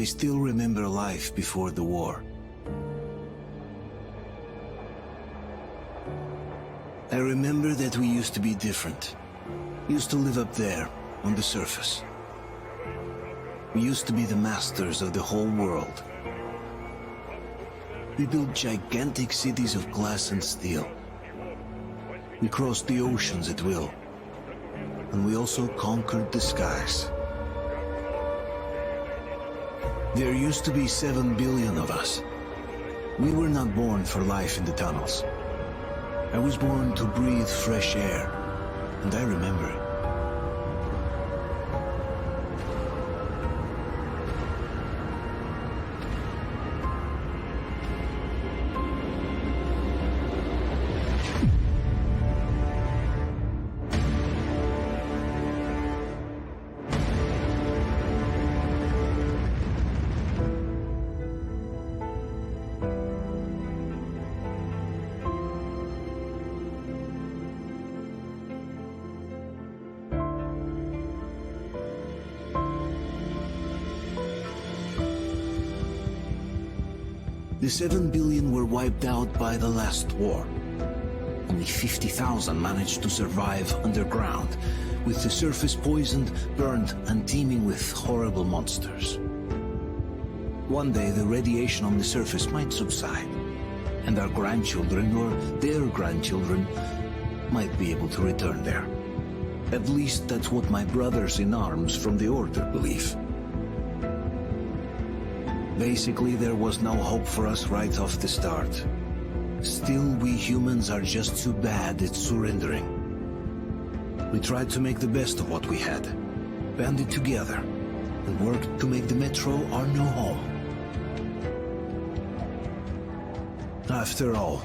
still remember life before the war. I remember that we used to be different. Used to live up there, on the surface. We used to be the masters of the whole world. We built gigantic cities of glass and steel. We crossed the oceans at will. And we also conquered the skies. There used to be 7 billion of us. We were not born for life in the tunnels. I was born to breathe fresh air, and I remember it. The 7 billion were wiped out by the last war. Only 50,000 managed to survive underground, with the surface poisoned, burned, and teeming with horrible monsters. One day the radiation on the surface might subside, and our grandchildren or their grandchildren might be able to return there. At least that's what my brothers in arms from the Order believe. Basically, there was no hope for us right off the start. Still, we humans are just too bad at surrendering. We tried to make the best of what we had, banded together, and worked to make the Metro our new home. After all,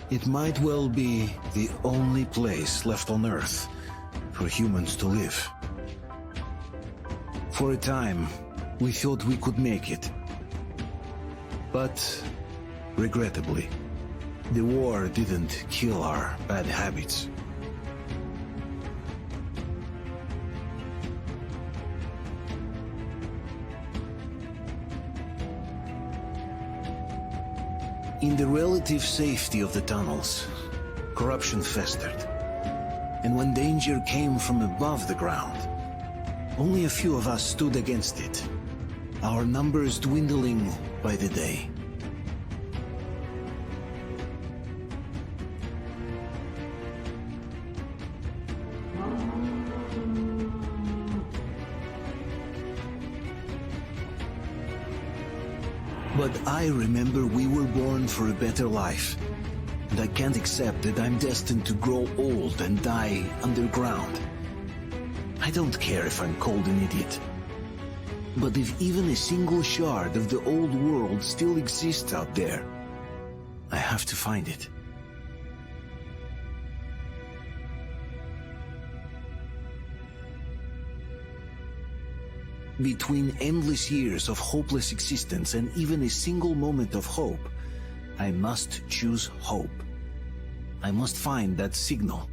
it might well be the only place left on Earth for humans to live. For a time, we thought we could make it. But, regrettably, the war didn't kill our bad habits. In the relative safety of the tunnels, corruption festered. And when danger came from above the ground, only a few of us stood against it, our numbers dwindling by the day. But I remember we were born for a better life, and I can't accept that I'm destined to grow old and die underground. I don't care if I'm called an idiot. But if even a single shard of the old world still exists out there, I have to find it. Between endless years of hopeless existence and even a single moment of hope, I must choose hope. I must find that signal.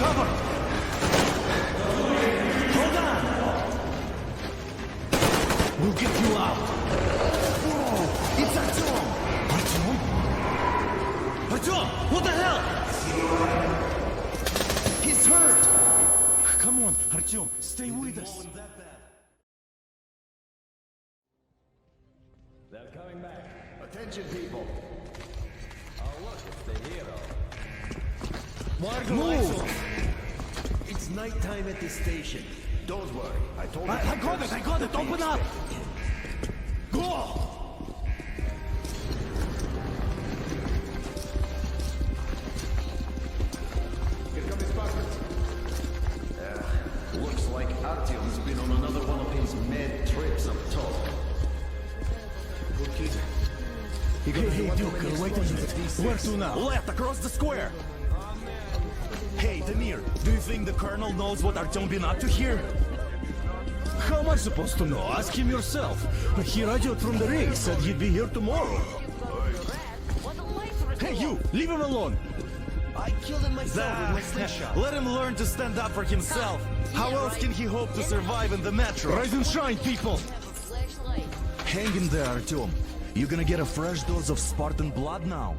cover! Hold on! We'll get you out. Whoa! It's Artyom! Artyom? Artyom! What the hell? He's hurt! Come on, Artyom, stay with us. They're coming back. Attention, people. Oh, look, it's the hero. Move! It's nighttime at the station. Don't worry, I told you. I got it! Open up! Go! Here comes Spartans. Looks like Artyom's been on another one of his mad trips up top. Good kid. Hey, Duke, wait a minute. Where to now? Left, across the square. Hey, Damir, do you think the Colonel knows what Artyom been up to here? How am I supposed to know? Ask him yourself. He radioed from the ring, said he'd be here tomorrow. Hey, you! Leave him alone! I killed him myself with my slingshot. Let him learn to stand up for himself. How else can he hope to survive in the metro? Rise and shine, people! Hang in there, Artyom. You're gonna get a fresh dose of Spartan blood now.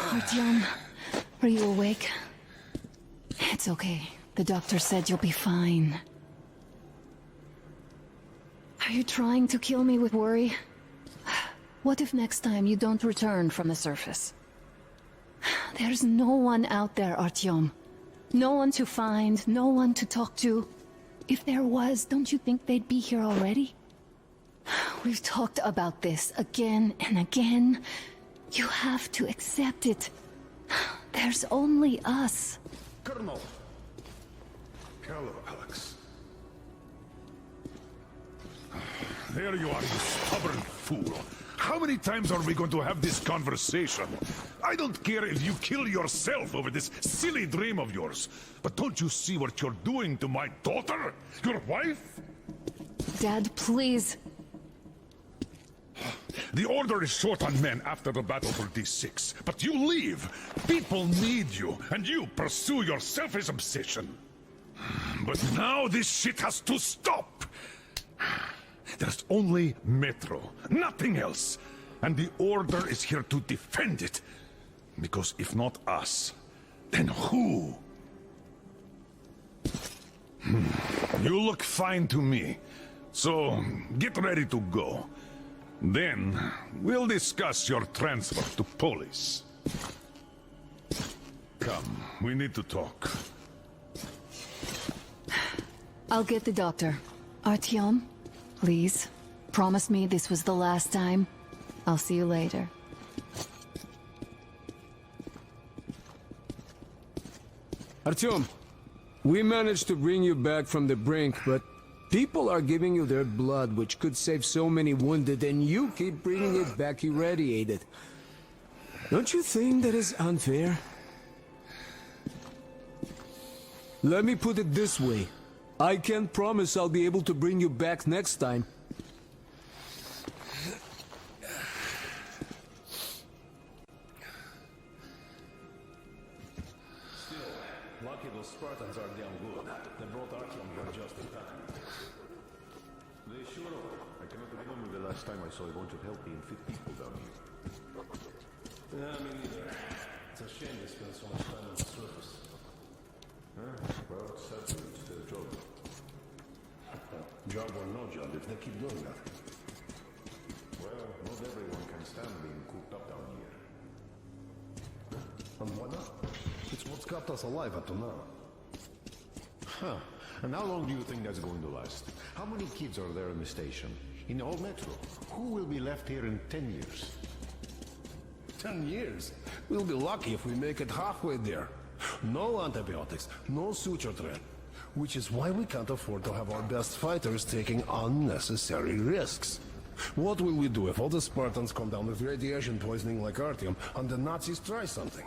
Artyom, are you awake? It's okay. The doctor said you'll be fine. Are you trying to kill me with worry? What if next time you don't return from the surface? There's no one out there, Artyom. No one to find, no one to talk to. If there was, don't you think they'd be here already? We've talked about this again and again. You have to accept it. There's only us. Colonel! Hello, Alex. There you are, you stubborn fool. How many times are we going to have this conversation? I don't care if you kill yourself over this silly dream of yours, but don't you see what you're doing to my daughter? Your wife? Dad, please. The Order is short on men after the battle for D6, but you leave. People need you, and you pursue your selfish obsession. But now this shit has to stop! There's only Metro, nothing else. And the Order is here to defend it. Because if not us, then who? You look fine to me. So, get ready to go. Then, we'll discuss your transfer to police. Come, we need to talk. I'll get the doctor. Artyom, please. Promise me this was the last time. I'll see you later. Artyom, we managed to bring you back from the brink, but people are giving you their blood, which could save so many wounded, and you keep bringing it back irradiated. Don't you think that is unfair? Let me put it this way. I can't promise I'll be able to bring you back next time. Lucky those Spartans are damn good. They brought Artyom here just in time. They sure are. I cannot remember the last time I saw a bunch of healthy and fit people down here. Yeah, me neither. It's a shame they spend so much time on the surface. Well, sadly, it's their job. Job or no job, if they keep doing that. Well, not everyone can stand being cooped up down here. And why not? It's what's kept us alive up to now. Huh. And how long do you think that's going to last? How many kids are there in the station? In the whole metro? Who will be left here in 10 years? 10 years? We'll be lucky if we make it halfway there. No antibiotics, no suture thread. Which is why we can't afford to have our best fighters taking unnecessary risks. What will we do if all the Spartans come down with radiation poisoning like Artyom and the Nazis try something?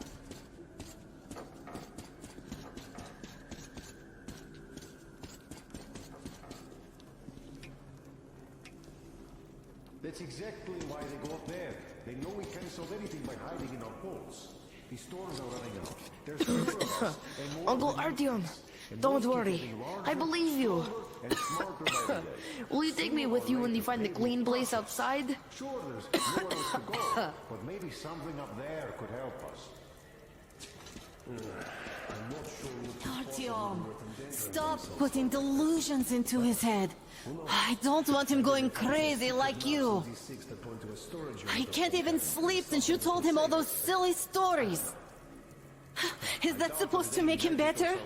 That's exactly why they go up there. They know we can't solve anything by hiding in our poles. These stores are running out. There's fewer of us, and more Uncle than Artyom, and don't those keep worry. getting larger, I believe you. and smarter by the day. Will you take me with you when you find the clean place outside? Sure, there's nowhere else to go, but maybe something up there could help us. I'm not sure what Artyom, stop putting delusions into his head. I don't want him going crazy like you. He can't even sleep since you told him all those silly stories. Is that supposed to make him better?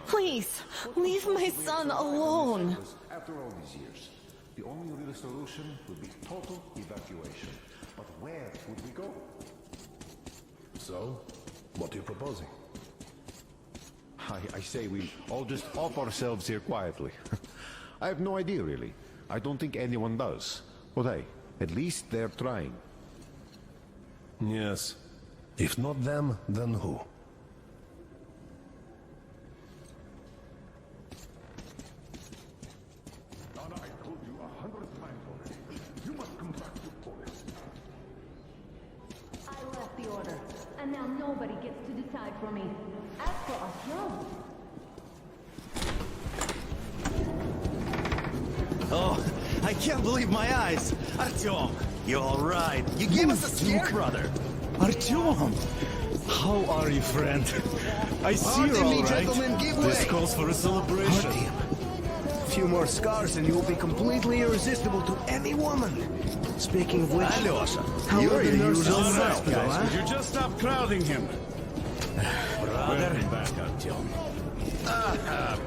Please, leave my son alone. After all these years, the only real solution would be total evacuation. But where would we go? So, what are you proposing? I say we all just off ourselves here quietly. I have no idea, really. I don't think anyone does. But hey, at least they're trying. Yes. If not them, then who? Donna, I told you 100 times already. You must come back to Poland. I left the order, and now nobody gets to decide for me. As for Artyom... Oh, I can't believe my eyes. Artyom, you all right? You gave us a scare, brother. Artyom! How are you, friend? I see you're all right. This calls for a celebration. A few more scars and you will be completely irresistible to any woman. Speaking of which, Alyosha, how you're are the your nurses usual in the self, hospital, guys. huh? Would you just stop crowding him? Brother. Back, Artyom.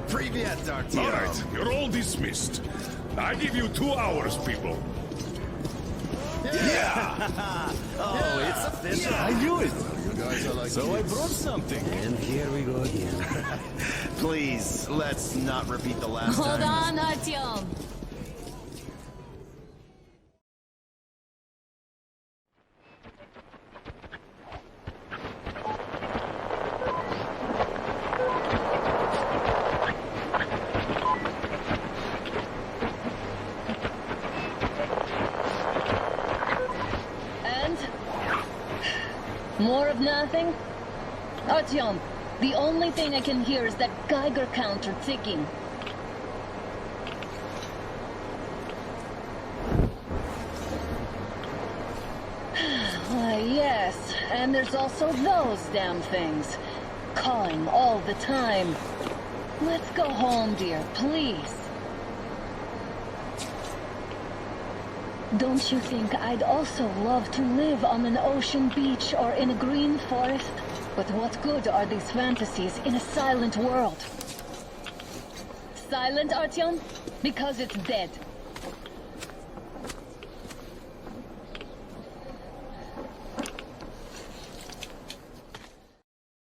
Привет, Artyom. All right, you're all dismissed. I give you 2 hours, people. Oh, it's official. I knew it. You guys are like So I kids. brought something. And here we go again. Please, let's not repeat the last Hold time. on, Artyom. And? More of nothing? Artyom, the only thing I can hear is that Geiger counter ticking. Why, yes, and there's also those damn things. Calling all the time. Let's go home, dear, please. Don't you think I'd also love to live on an ocean beach or in a green forest? But what good are these fantasies in a silent world? Silent, Artyom? Because it's dead.